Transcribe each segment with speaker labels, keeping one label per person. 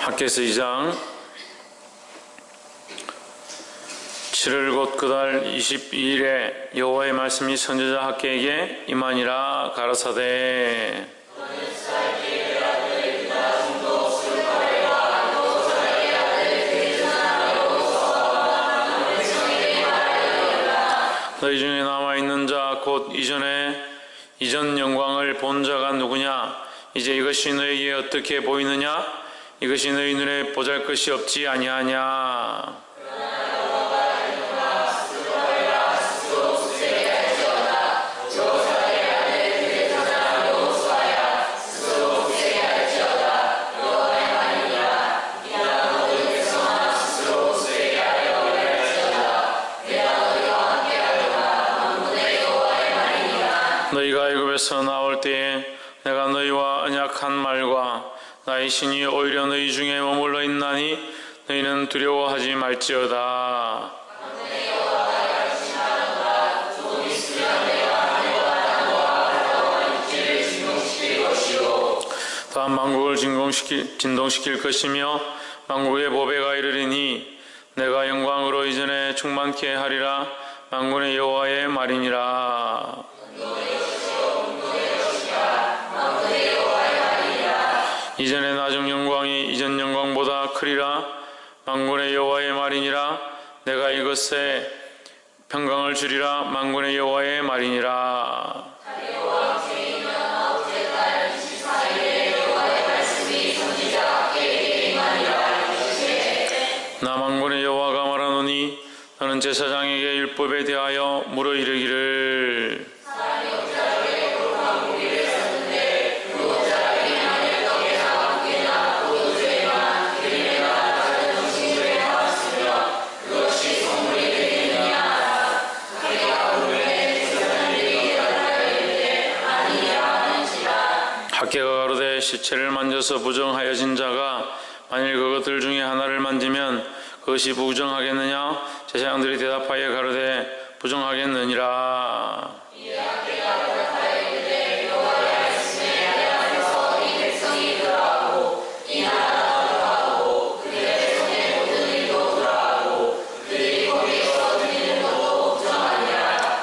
Speaker 1: 학개서 2장 7월 곧 그달 22일에 여호와의 말씀이 선지자 학개에게 임하니라. 가라사대 너희 중에 남아있는 자 곧 이전 영광을 본 자가 누구냐? 이제 이것이 너에게 어떻게 보이느냐? 이것이 너희 눈에 보잘것이 없지 아니하냐? 너희가 애굽에서 나올 때에 내가 너희와 언약한 말과 나의 신이 오히려 너희 중에 머물러 있나니 너희는 두려워하지 말지어다. 다음 만국을 진동시킬 것이며 만국의 보배가 이르리니 내가 영광으로 이전에 충만케 하리라. 만군의 여호와의 말이니라. 이전의 나중 영광이 이전 영광보다 크리라. 만군의 여호와의 말이니라. 내가 이것에 평강을 주리라. 만군의 여호와의 말이니라. 나 만군의 여호와가 말하노니 너는 제사장에게 율법에 대하여 물어 이르기를 학개가 가로되 시체를 만져서 부정하여진 자가 만일 그것들 중에 하나를 만지면 그것이 부정하겠느냐? 제사장들이 대답하여 가로되 부정하겠느니라.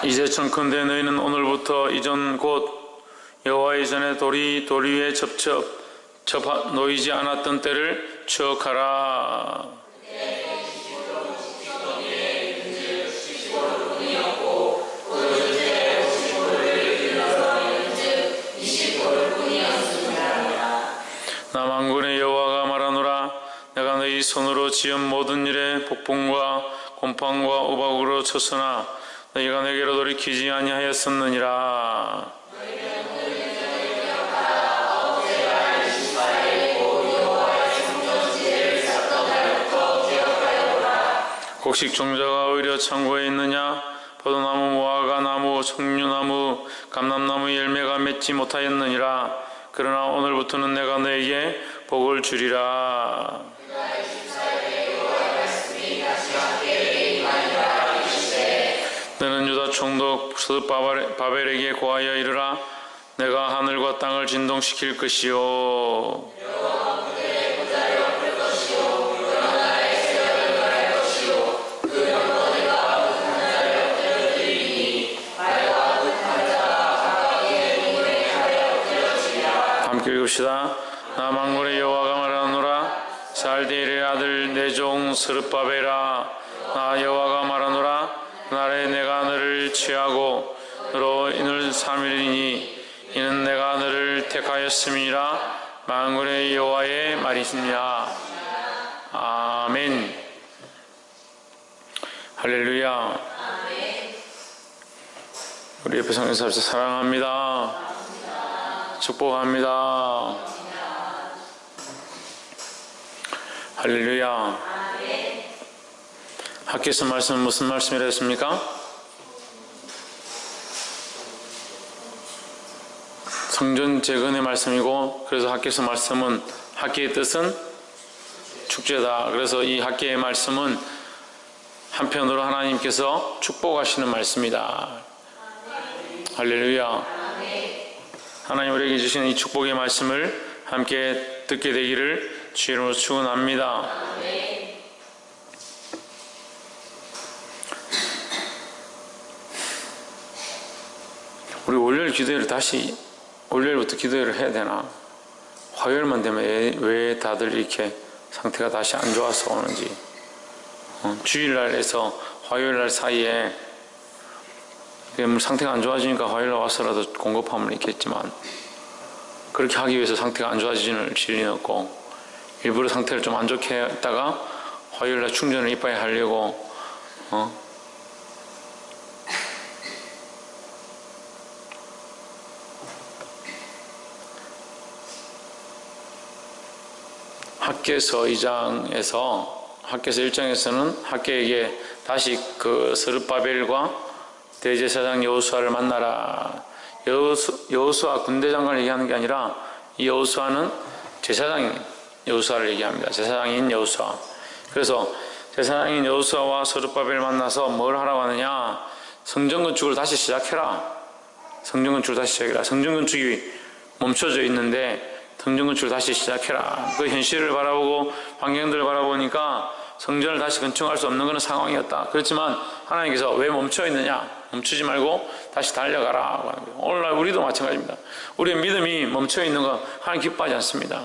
Speaker 1: 이제 청컨대 너희는 오늘부터 이전 곧 여호와 이전에 돌이 돌 위에 놓이지 않았던 때를 추억하라. 나 만군의 여호와가 말하노라. 내가 너희 손으로 지은 모든 일에 폭풍과 곰팡과 우박으로 쳤으나 너희가 내게로 돌이키지 아니하였었느니라. 곡식 종자가 오히려 창고에 있느냐? 포도나무, 무화과나무, 석류나무, 감람나무 열매가 맺지 못하였느니라. 그러나 오늘부터는 내가 너에게 복을 주리라. 너는 유다 총독 스룹바벨에게 고하여 이르라. 내가 하늘과 땅을 진동시킬 것이요 함께 읽읍시다. 나 만군의 여호와가 말하노라. 살디엘의 아들 내 종 스룹바벨아, 나 여호와가 말하노라. 그날에 내가 너를 취하고 너로 인을 삼으리니 이는 내가 너를 택하였음이라. 만군의 여호와의 말이십니다. 아멘. 할렐루야. 우리 옆에 성경사 사랑합니다. 축복합니다. 할렐루야. 학개서 말씀은 무슨 말씀이라 했습니까? 성전 재건의 말씀이고, 그래서 학개서 말씀은 학개의 뜻은 축제다. 그래서 이 학개의 말씀은 한편으로 하나님께서 축복하시는 말씀이다. 할렐루야. 하나님 우리에게 주시는 이 축복의 말씀을 함께 듣게 되기를 주 이름으로 축원합니다. 우리 월요일 기도회를 다시 월요일부터 기도회를 해야 되나? 화요일만 되면 왜 다들 이렇게 상태가 다시 안 좋아서 오는지. 주일날에서 화요일날 사이에 상태가 안 좋아지니까 화요일날 와서라도 공급함은 있겠지만 그렇게 하기 위해서 상태가 안 좋아지는 리는 없고 일부러 상태를 좀 안 좋게 했다가 화요일날 충전을 이빠이 하려고 학개서 2장에서 학개서 1장에서는 학개에게 다시 그 스룹바벨과 대제사장 여호수아를 만나라. 여호수아 군대장관을 얘기하는 게 아니라 이 여호수아는 제사장인 여호수아를 얘기합니다. 제사장인 여호수아. 그래서 제사장인 여호수아와 스룹바벨을 만나서 뭘 하라고 하느냐? 성전 건축을 다시 시작해라. 성전 건축을 다시 시작해라. 성전 건축이 멈춰져 있는데 성전 건축을 다시 시작해라. 그 현실을 바라보고 환경들을 바라보니까 성전을 다시 건축할 수 없는 그런 상황이었다. 그렇지만 하나님께서 왜 멈춰 있느냐? 멈추지 말고 다시 달려가라. 오늘날 우리도 마찬가지입니다. 우리의 믿음이 멈춰 있는 거 하나님 기뻐하지 않습니다.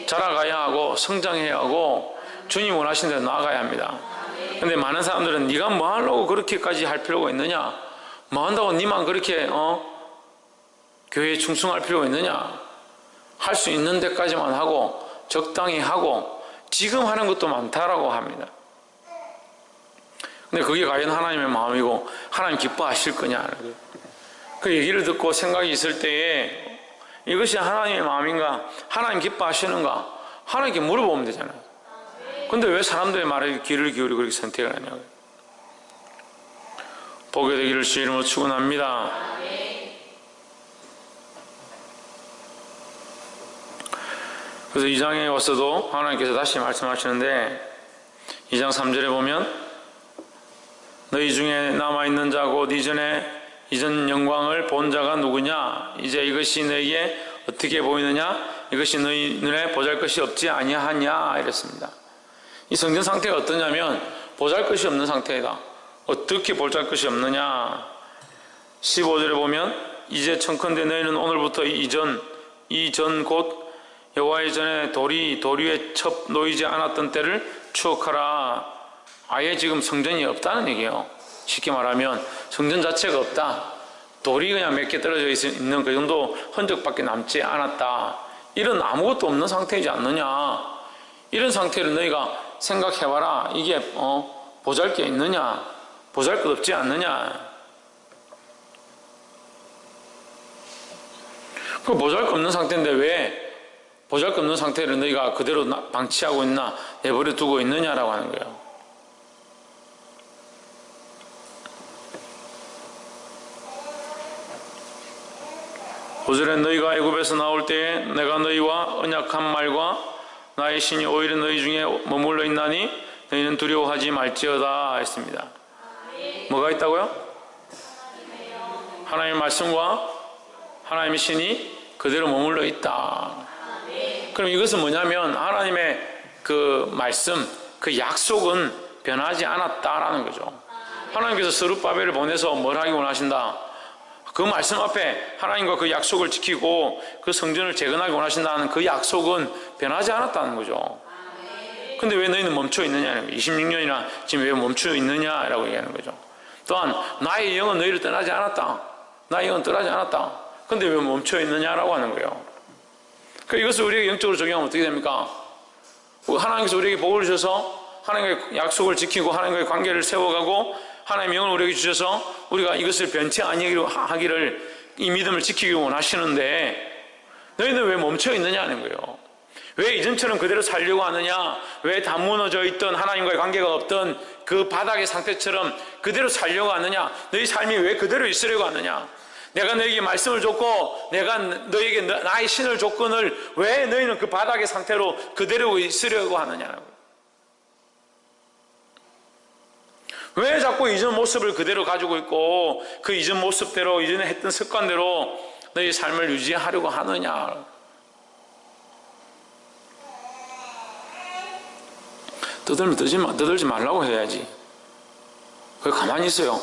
Speaker 1: 자라가야 하고 성장해야 하고 주님 원하시는 대로 나아가야 합니다. 근데 많은 사람들은 네가 뭐 하려고 그렇게까지 할 필요가 있느냐? 뭐 한다고 네만 그렇게 교회에 충성할 필요가 있느냐? 할 수 있는 데까지만 하고 적당히 하고 지금 하는 것도 많다라고 합니다. 근데 그게 과연 하나님의 마음이고 하나님 기뻐하실 거냐? 그 얘기를 듣고 생각이 있을 때에 이것이 하나님의 마음인가? 하나님 기뻐하시는가? 하나님께 물어보면 되잖아요. 근데 왜 사람들의 말에 귀를 기울이고 그렇게 선택을 하냐고요? 보게 되기를 주 이름으로 축원합니다. 그래서 2장에 와서도 하나님께서 다시 말씀하시는데 2장 3절에 보면 너희 중에 남아있는 자 곧 이전 영광을 본 자가 누구냐? 이제 이것이 너희에게 어떻게 보이느냐? 이것이 너희 눈에 보잘것이 없지 아니하냐? 이랬습니다. 이 성전 상태가 어떠냐면 보잘것이 없는 상태이다. 어떻게 보잘것이 없느냐? 15절에 보면 이제 청컨대 너희는 오늘부터 이전 곧 여호와의 전에 돌이 위에 첩 놓이지 않았던 때를 추억하라. 아예 지금 성전이 없다는 얘기예요. 쉽게 말하면 성전 자체가 없다. 돌이 그냥 몇 개 떨어져 있는 그 정도 흔적밖에 남지 않았다. 이런 아무것도 없는 상태이지 않느냐. 이런 상태를 너희가 생각해봐라. 이게 보잘게 있느냐? 보잘것 없지 않느냐? 그 보잘것 없는 상태인데 왜 보잘것 없는 상태를 너희가 그대로 방치하고 있나? 내버려 두고 있느냐라고 하는 거예요. 오절에 너희가 애굽에서 나올 때에 내가 너희와 언약한 말과 나의 신이 오히려 너희 중에 머물러 있나니 너희는 두려워하지 말지어다 했습니다. 뭐가 있다고요? 하나님의 말씀과 하나님의 신이 그대로 머물러 있다. 그럼 이것은 뭐냐면 하나님의 그 말씀, 그 약속은 변하지 않았다라는 거죠. 하나님께서 스룹바벨을 보내서 뭘 하기 원하신다? 그 말씀 앞에 하나님과 그 약속을 지키고 그 성전을 재건하기 원하신다는 그 약속은 변하지 않았다는 거죠. 근데 왜 너희는 멈춰 있느냐는 거예요. 26년이나 지금 왜 멈춰 있느냐라고 얘기하는 거죠. 또한 나의 영은 너희를 떠나지 않았다. 나의 영은 떠나지 않았다. 근데 왜 멈춰 있느냐라고 하는 거예요. 이것을 우리에게 영적으로 적용하면 어떻게 됩니까? 하나님께서 우리에게 복을 주셔서 하나님과의 약속을 지키고 하나님과의 관계를 세워가고 하나님의 영을 우리에게 주셔서 우리가 이것을 변치 아니하기를 이 믿음을 지키기 원하시는데 너희는 왜 멈춰 있느냐는 거예요. 왜 이전처럼 그대로 살려고 하느냐? 왜 다 무너져 있던 하나님과의 관계가 없던 그 바닥의 상태처럼 그대로 살려고 하느냐? 너희 삶이 왜 그대로 있으려고 하느냐? 내가 너에게 말씀을 줬고 내가 너에게 나의 신을 줬건을 왜 너희는 그 바닥의 상태로 그대로 있으려고 하느냐고. 왜 자꾸 이전 모습을 그대로 가지고 있고 그 이전 모습대로 이전에 했던 습관대로 너희 삶을 유지하려고 하느냐. 떠들면 떠들지 말라고 해야지. 왜 가만히 있어요?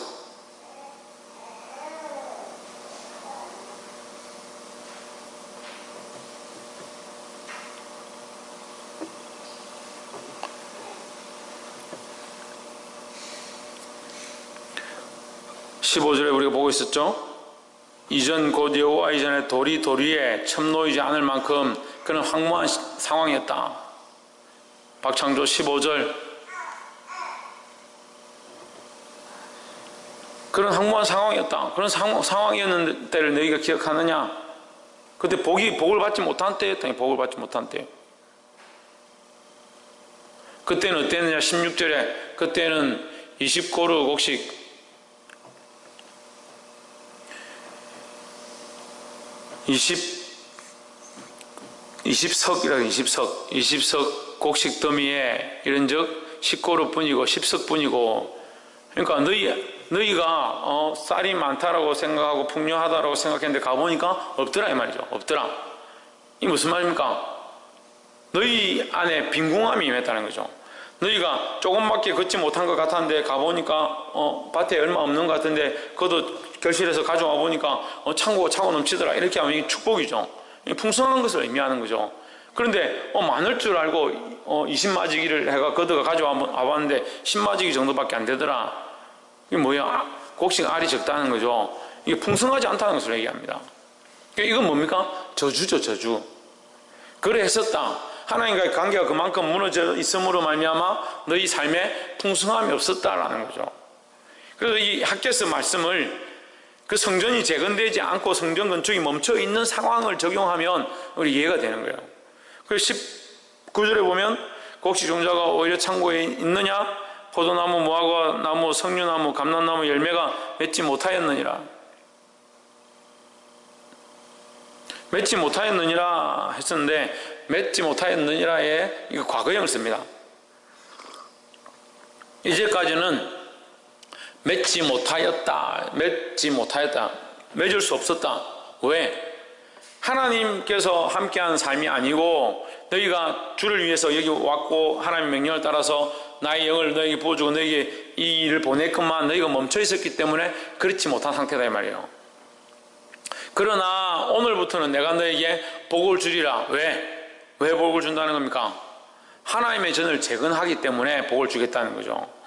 Speaker 1: 15절에 우리가 보고 있었죠? 이전 곧 여호와 이전에 돌이 돌 위에 첨놓이지 않을 만큼 그는 황무한 상황이었다. 박창조 15절. 그런 황무한 상황이었다. 그런 상황이었는 때를 너희가 기억하느냐? 그때 복을 받지 못한 때였다. 복을 받지 못한 때. 그때는 어땠느냐? 16절에 그때는 20고루 곡식 20석 곡식 더미에 이런즉 10고루뿐이고 10석뿐이고, 그러니까 너희가 쌀이 많다라고 생각하고 풍요하다라고 생각했는데 가보니까 없더라 이 말이죠. 없더라. 이 무슨 말입니까? 너희 안에 빈궁함이 임했다는 거죠. 너희가 조금밖에 걷지 못한 것 같았는데 가보니까 밭에 얼마 없는 것 같은데 그것도 결실해서 가져와 보니까 창고가 차고 넘치더라. 이렇게 하면 이게 축복이죠. 풍성한 것을 의미하는 거죠. 그런데 많을 줄 알고 20마지기를 해가 걷어가 가져와 봤는데 10마지기 정도밖에 안 되더라. 이게 뭐야? 곡식 알이 적다는 거죠. 이게 풍성하지 않다는 것을 얘기합니다. 이건 뭡니까? 저주죠, 저주. 그래 했었다. 하나님과의 관계가 그만큼 무너져 있음으로 말미암아 너희 삶에 풍성함이 없었다라는 거죠. 그래서 이 학개서 말씀을 그 성전이 재건되지 않고 성전 건축이 멈춰 있는 상황을 적용하면 우리 이해가 되는 거예요. 그래서 19절에 보면 곡식 종자가 오히려 창고에 있느냐? 포도나무, 무화과나무, 석류나무, 감람나무 열매가 맺지 못하였느니라. 맺지 못하였느니라 했었는데 맺지 못하였느니라에 이거 과거형을 씁니다. 이제까지는 맺지 못하였다. 맺을 수 없었다. 왜? 하나님께서 함께하는 삶이 아니고 너희가 주를 위해서 여기 왔고 하나님의 명령을 따라서 나의 영을 너에게 부어주고 너에게 이 일을 보냈건만 너희가 멈춰 있었기 때문에 그렇지 못한 상태다 이 말이에요. 그러나 오늘부터는 내가 너에게 복을 주리라. 왜 복을 준다는 겁니까? 하나님의 전을 재건하기 때문에 복을 주겠다는 거죠.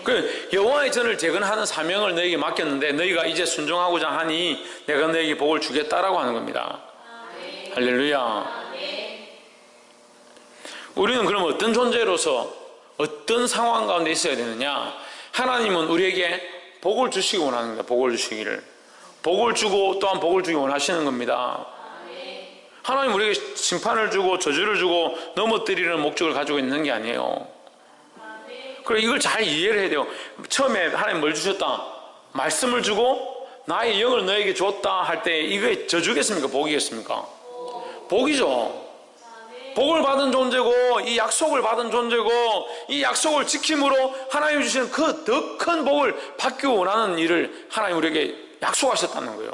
Speaker 1: 그 여호와의 전을 재건하는 사명을 너에게 맡겼는데 너희가 이제 순종하고자 하니 내가 너에게 복을 주겠다라고 하는 겁니다. 할렐루야. 우리는 그럼 어떤 존재로서 어떤 상황 가운데 있어야 되느냐? 하나님은 우리에게 복을 주시기 원하는 겁니다. 복을 주시기를. 복을 주고 또한 복을 주기 원하시는 겁니다. 하나님 우리에게 심판을 주고 저주를 주고 넘어뜨리는 목적을 가지고 있는 게 아니에요. 그래, 이걸 잘 이해를 해야 돼요. 처음에 하나님 뭘 주셨다? 말씀을 주고 나의 영을 너에게 줬다 할 때 이게 저주겠습니까? 복이겠습니까? 복이죠. 복을 받은 존재고 이 약속을 받은 존재고 이 약속을 지킴으로 하나님이 주시는 그 더 큰 복을 받기 원하는 일을 하나님 우리에게 약속하셨다는 거예요.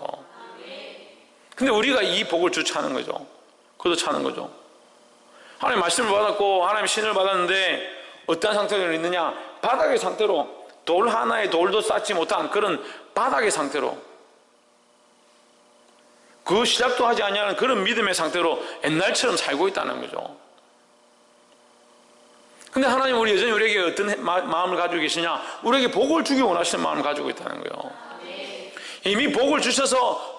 Speaker 1: 근데 우리가 이 복을 주차하는 거죠. 그것도 차는 거죠. 하나님 말씀을 받았고 하나님 신을 받았는데 어떤 상태로 있느냐? 바닥의 상태로, 돌 하나에 돌도 쌓지 못한 그런 바닥의 상태로, 그 시작도 하지 아니하는 그런 믿음의 상태로 옛날처럼 살고 있다는 거죠. 근데 하나님 우리 여전히 우리에게 어떤 마음을 가지고 계시냐? 우리에게 복을 주기 원하시는 마음을 가지고 있다는 거예요. 이미 복을 주셔서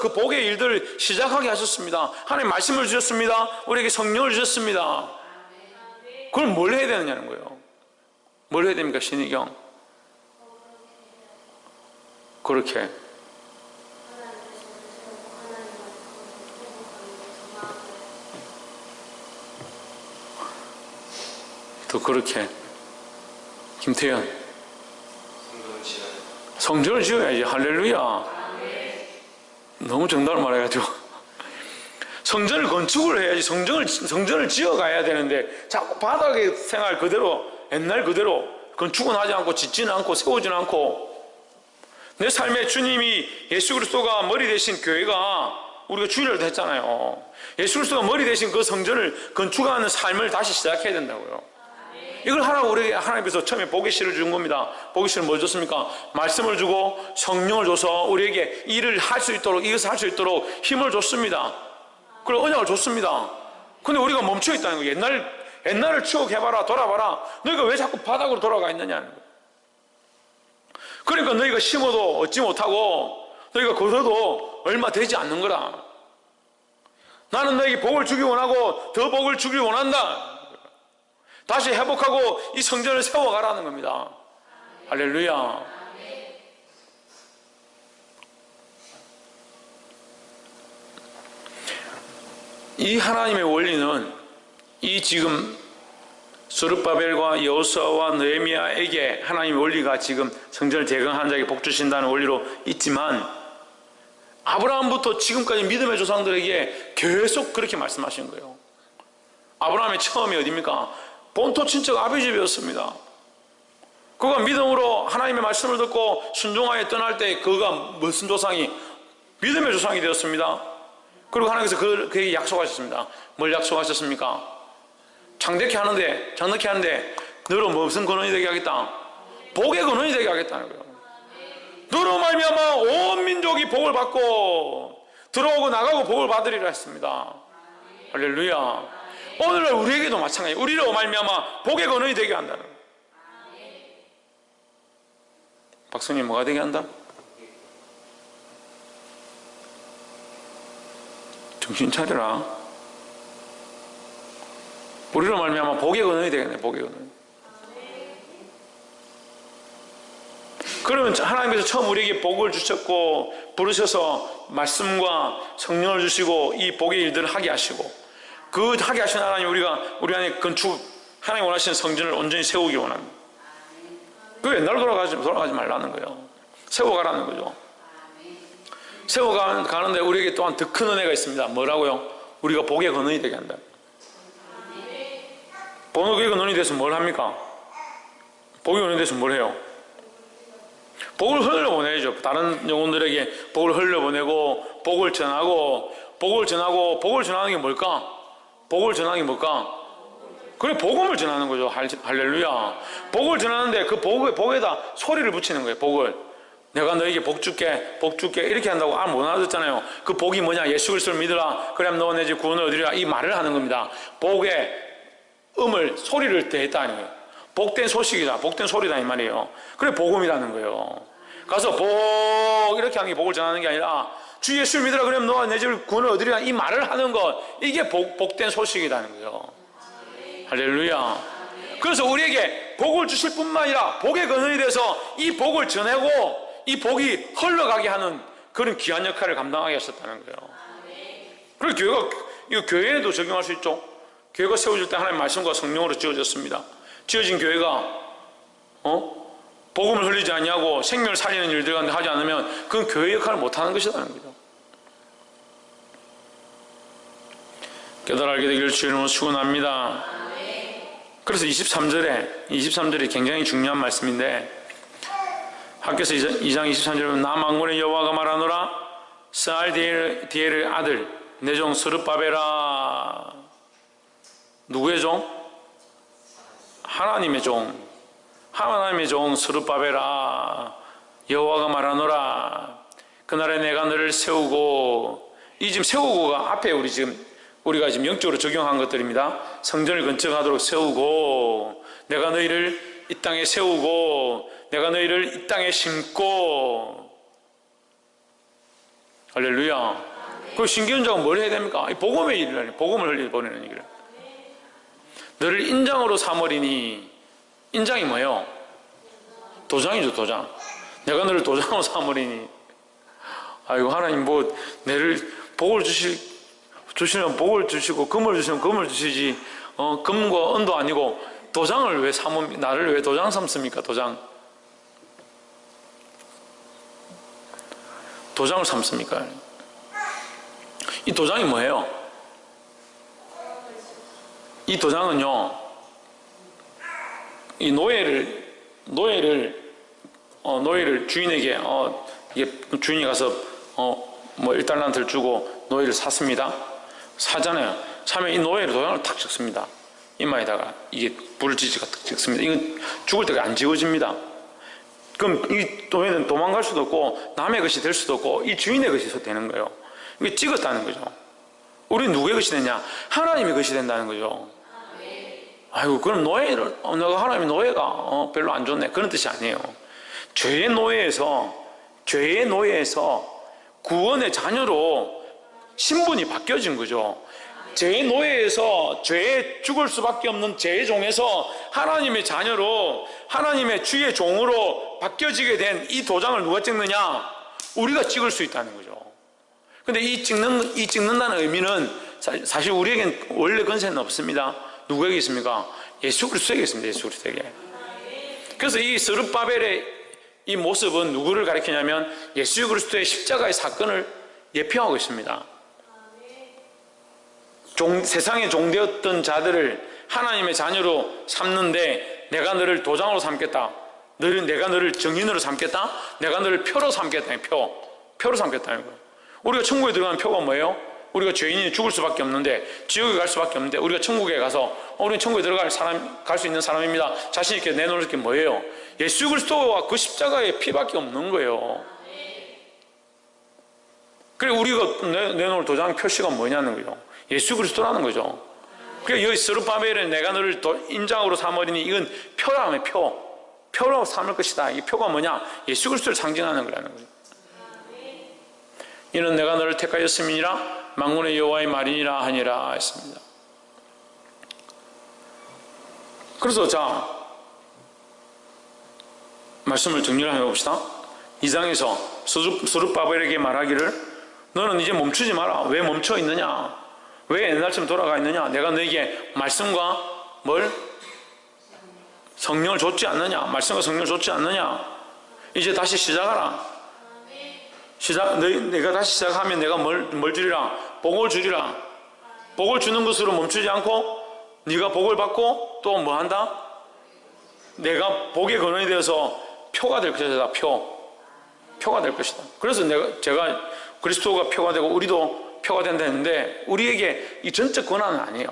Speaker 1: 그 복의 일들을 시작하게 하셨습니다. 하나님 말씀을 주셨습니다. 우리에게 성령을 주셨습니다. 그럼 뭘 해야 되느냐는 거예요. 뭘 해야 됩니까? 신의경. 그렇게. 또 그렇게. 김태현. 성전을 지어야지. 할렐루야. 너무 정답을 말해가지고. 성전을 건축을 해야지. 성전을 지어가야 되는데 자꾸 바닥의 생활 그대로, 옛날 그대로 건축은 하지 않고 짓지는 않고 세우지는 않고, 내 삶에 주님이 예수 그리스도가 머리 되신 교회가, 우리가 주일날도 했잖아요. 예수 그리스도가 머리 되신 그 성전을 건축하는 삶을 다시 시작해야 된다고요. 이걸 하라고 우리에게 하나님께서 처음에 복의 씨를 준 겁니다. 복의 씨는 뭘 줬습니까? 말씀을 주고 성령을 줘서 우리에게 일을 할 수 있도록, 이것을 할 수 있도록 힘을 줬습니다. 그리고 언약을 줬습니다. 근데 우리가 멈춰 있다는 거예요. 옛날을 추억해봐라, 돌아봐라. 너희가 왜 자꾸 바닥으로 돌아가 있느냐는 거예요. 그러니까 너희가 심어도 얻지 못하고 너희가 거둬도 얼마 되지 않는 거라. 나는 너에게 복을 주기 원하고 더 복을 주기 원한다. 다시 회복하고 이 성전을 세워가라는 겁니다. 할렐루야. 이 하나님의 원리는 이 지금 스룹바벨과 여호수아와 느헤미야에게 하나님의 원리가 지금 성전을 재건한 자에게 복 주신다는 원리로 있지만, 아브라함부터 지금까지 믿음의 조상들에게 계속 그렇게 말씀하신 거예요. 아브라함의 처음이 어디입니까? 본토 친척 아비 집이었습니다. 그가 믿음으로 하나님의 말씀을 듣고 순종하여 떠날 때 그가 무슨 조상이? 믿음의 조상이 되었습니다. 그리고 하나님께서 그에게 약속하셨습니다. 뭘 약속하셨습니까? 장대케 하는데 너로 무슨 근원이 되게 하겠다? 복의 근원이 되게 하겠다는 거예요. 너로 말미암아 온 민족이 복을 받고 들어오고 나가고 복을 받으리라 했습니다. 할렐루야. 오늘날 우리에게도 마찬가지예요. 우리로 말미암아 복의 근원이 되게 한다는 거예요. 박수님, 뭐가 되게 한다? 정신 차려라. 우리로 말미암아 복의 근원이 되겠네. 복의 근원. 그러면 하나님께서 처음 우리에게 복을 주셨고 부르셔서 말씀과 성령을 주시고 이 복의 일들을 하게 하시고, 그 하게 하신 하나님, 우리 안에 건축, 하나님 원하시는 성전을 온전히 세우기 원합니다. 그 옛날로 돌아가지 말라는 거예요. 세워가라는 거죠. 세워가는데 우리에게 또한 더 큰 은혜가 있습니다. 뭐라고요? 우리가 복의 근원이 되게 한다. 복의 근원이 돼서 뭘 합니까? 복의 근원이 돼서 뭘 해요? 복을 흘려보내죠. 다른 영혼들에게 복을 흘려보내고 복을 전하고, 복을 전하는 게 뭘까? 복을 전하는 게 뭘까? 그래, 복음을 전하는 거죠. 할렐루야. 복을 전하는데 그 복에다 소리를 붙이는 거예요. 복을. 내가 너에게 복 줄게 이렇게 한다고 못 알아듣잖아요. 그 복이 뭐냐? 예수 그리스도를 믿으라. 그럼 너와 내 집 구원을 얻으리라. 이 말을 하는 겁니다. 복의 소리를 대했다는 거예요. 복된 소식이다, 복된 소리다 이 말이에요. 그래, 복음이라는 거예요. 가서 복 이렇게 하는 게 복을 전하는 게 아니라 주 예수를 믿으라 그러면 너와 내 집을 구원을 얻으리라, 이 말을 하는 것, 이게 복된 소식이라는 거예요. 할렐루야. 그래서 우리에게 복을 주실 뿐만 아니라 복의 근원이 돼서 이 복을 전하고 이 복이 흘러가게 하는 그런 귀한 역할을 감당하게 하셨다는 거예요. 그리고 이거 교회에도 적용할 수 있죠. 교회가 세워질 때 하나님의 말씀과 성령으로 지어졌습니다. 지어진 교회가 복음을 흘리지 않냐고 생명을 살리는 일들을 하지 않으면 그건 교회 역할을 못하는 것이라는 거죠. 깨달아 알게 되기를 주의 이름으로 축원합니다. 그래서 23절이 굉장히 중요한 말씀인데, 학교에서 2장 23절에 보면 나 만군의 여호와가 말하노라 스알디엘의 아들 내 종 스룹바벨아. 누구의 종? 하나님의 종. 하나님의 종 스룹바벨아, 여호와가 말하노라 그날에 내가 너를 세우고. 이 지금 세우고가 앞에 우리가 지금 영적으로 적용한 것들입니다. 성전을 건축하도록 세우고, 내가 너희를 이 땅에 세우고, 내가 너희를 이 땅에 심고. 할렐루야. 그 신기운자가 뭘 해야 됩니까? 복음의 일이라니, 복음을 흘려보내는 일이라. 너를 인장으로 삼으리니. 인장이 뭐예요? 도장이죠, 도장. 내가 너를 도장으로 삼으리니. 아이고, 하나님 내를 복을 주시면 복을 주시고 금을 주시면 금을 주시지, 금과 은도 아니고 도장을 왜 나를 왜 도장 삼습니까? 도장을 삼습니까? 이 도장이 뭐예요? 이 도장은요, 이 노예를 주인에게 이게 주인이 가서 1달란트를 주고 노예를 샀습니다. 사잖아요. 사면 이 노예를 도장을 탁 적습니다. 이마에다가 이게 불을 찍습니다. 이건 죽을 때가 안 지워집니다. 그럼 이 노예는 도망갈 수도 없고 남의 것이 될 수도 없고 이 주인의 것이 되는 거예요. 이게 찍었다는 거죠. 우리는 누구의 것이 되냐? 하나님의 것이 된다는 거죠. 아이고, 그럼 노예를, 내가 하나님의 노예가 별로 안 좋네, 그런 뜻이 아니에요. 죄의 노예에서 구원의 자녀로 신분이 바뀌어진 거죠. 죄의 노예에서 죄에 죽을 수밖에 없는 죄의 종에서 하나님의 자녀로, 하나님의 주의 종으로 바뀌어지게 된 이 도장을 누가 찍느냐? 우리가 찍을 수 있다는 거죠. 근데 이 찍는다는 의미는 사실 우리에겐 원래 권세는 없습니다. 누구에게 있습니까? 예수 그리스도에게 있습니다. 예수 그리스도에게. 그래서 이 스룹바벨의 이 모습은 누구를 가리키냐면 예수 그리스도의 십자가의 사건을 예표하고 있습니다. 세상의 종되었던 자들을 하나님의 자녀로 삼는데 내가 너를 도장으로 삼겠다. 내가 너를 증인으로 삼겠다. 내가 너를 표로 삼겠다. 표로 삼겠다는 거예요. 우리가 천국에 들어가는 표가 뭐예요? 우리가 죄인이 죽을 수밖에 없는데, 지옥에 갈 수밖에 없는데, 우리가 천국에 가서 우리는 천국에 들어갈 갈 수 있는 사람입니다. 자신 있게 내놓을 게 뭐예요? 예수 그리스도와 그 십자가의 피밖에 없는 거예요. 그래 우리가 내놓을 도장 표시가 뭐냐는 거죠. 예수 그리스도라는 거죠. 그래 여기 스룹바벨은 내가 너를 인장으로 삼으리니 이건 표라며 표로 삼을 것이다. 이 표가 뭐냐? 예수 그리스도를 상징하는 거라는 거죠. 이는 내가 너를 택하였음이니라 만군의 여호와의 말이니라 하니라 했습니다. 그래서 자 말씀을 정리를 해봅시다. 2장에서 스룹바벨에게 말하기를 너는 이제 멈추지 마라. 왜 멈춰 있느냐? 왜 옛날처럼 돌아가 있느냐? 내가 너에게 말씀과 성령을 줬지 않느냐? 말씀과 성령을 줬지 않느냐? 이제 다시 시작하라. 내가 다시 시작하면 내가 뭘 주리라? 복을 주리라. 복을 주는 것으로 멈추지 않고 네가 복을 받고 또 뭐 한다? 내가 복의 근원이 되어서 표가 될 것이다. 표가 될 것이다. 그래서 제가 그리스도가 표가 되고 우리도 표가 된다 했는데 우리에게 이 전적 권한은 아니에요.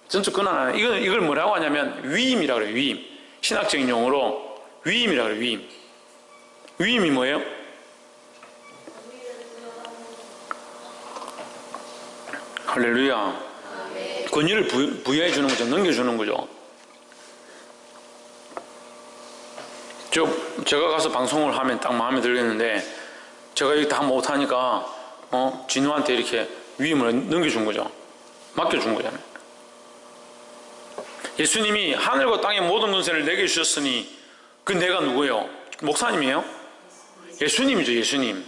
Speaker 1: 전적 권한은 아니에요. 이걸 뭐라고 하냐면 위임이라고 그래요. 위임. 신학적인 용어로 위임이라고 그래요. 위임. 위임이 뭐예요? 할렐루야. 권위를 부여해 주는 거죠. 넘겨주는 거죠. 제가 가서 방송을 하면 딱 마음에 들겠는데 제가 이거 다 못하니까 진우한테 이렇게 위임을 넘겨준 거죠. 맡겨준 거잖아요. 예수님이 하늘과 땅의 모든 권세를 내게 주셨으니 그 내가 누구예요? 목사님이에요? 예수님이죠. 예수님.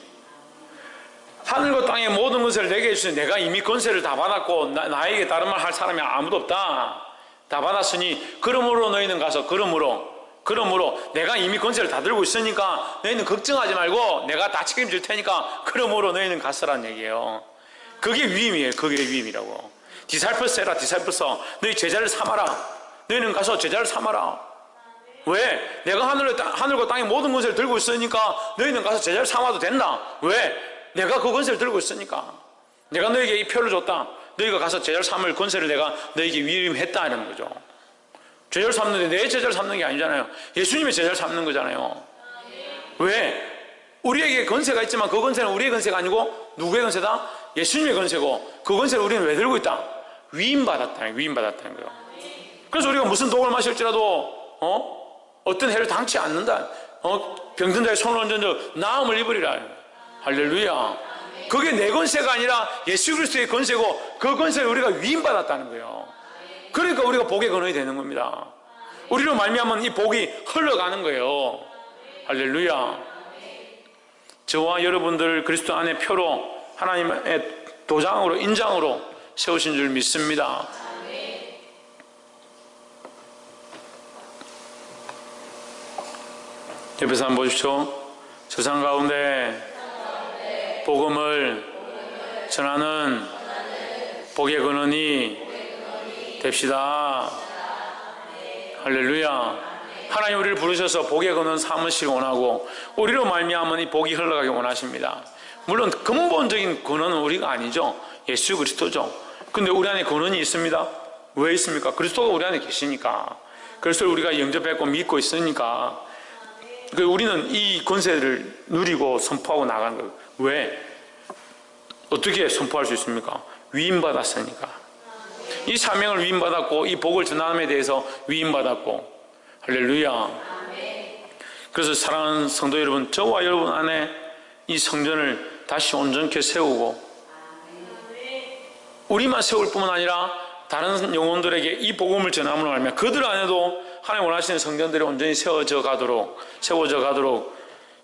Speaker 1: 하늘과 땅의 모든 권세를 내게 주셨으니 내가 이미 권세를 다 받았고 나에게 다른 말 할 사람이 아무도 없다. 다 받았으니 그러므로 너희는 가서 그러므로 내가 이미 권세를 다 들고 있으니까 너희는 걱정하지 말고 내가 다 책임질 테니까 그러므로 너희는 갔으라는 얘기예요. 그게 위임이에요. 그게 위임이라고. 디살퍼스 해라. 디살퍼스. 너희 제자를 삼아라. 너희는 가서 제자를 삼아라. 왜? 내가 하늘과 땅의 모든 권세를 들고 있으니까 너희는 가서 제자를 삼아도 된다. 왜? 내가 그 권세를 들고 있으니까. 내가 너에게 이 표를 줬다. 너희가 가서 제자를 삼을 권세를 내가 너에게 위임했다 이런 거죠. 제자를 삼는데 내 제자를 삼는 게 아니잖아요. 예수님의 제자를 삼는 거잖아요. 왜? 우리에게 권세가 있지만 그 권세는 우리의 권세가 아니고 누구의 권세다? 예수님의 권세고 그 권세를 우리는 왜 들고 있다? 위임받았다는 거예요. 그래서 우리가 무슨 독을 마실지라도 어떤 해를 당치 않는다. 병든 자의 손을 얹어 나음을 입으리라. 할렐루야. 그게 내 권세가 아니라 예수 그리스도의 권세고 그 권세를 우리가 위임받았다는 거예요. 그러니까 우리가 복의 근원이 되는 겁니다. 우리로 말미암은 이 복이 흘러가는 거예요. 할렐루야. 저와 여러분들을 그리스도 안에 표로 하나님의 도장으로 인장으로 세우신 줄 믿습니다. 옆에서 한번 보십시오. 세상 가운데 복음을 전하는 복의 근원이 됩시다. 할렐루야. 하나님 우리를 부르셔서 복의 근원 삼으시기 원하고 우리로 말미암은 이 복이 흘러가기 원하십니다. 물론 근본적인 근원은 우리가 아니죠. 예수 그리스도죠. 근데 우리 안에 근원이 있습니다. 왜 있습니까? 그리스도가 우리 안에 계시니까. 그리스도를 우리가 영접했고 믿고 있으니까. 우리는 이 권세를 누리고 선포하고 나가는 거예요. 왜? 어떻게 선포할 수 있습니까? 위임받았으니까. 이 사명을 위임받았고 이 복을 전함에 대해서 위임받았고. 할렐루야. 그래서 사랑하는 성도 여러분, 저와 여러분 안에 이 성전을 다시 온전케 세우고 우리만 세울 뿐만 아니라 다른 영혼들에게 이 복음을 전함으로 알면 그들 안에도 하나님 원하시는 성전들이 온전히 세워져 가도록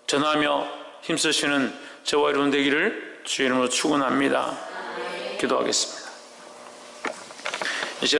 Speaker 1: 전하며 힘쓰시는 저와 여러분 되기를 주의 이름으로 축원합니다. 기도하겠습니다.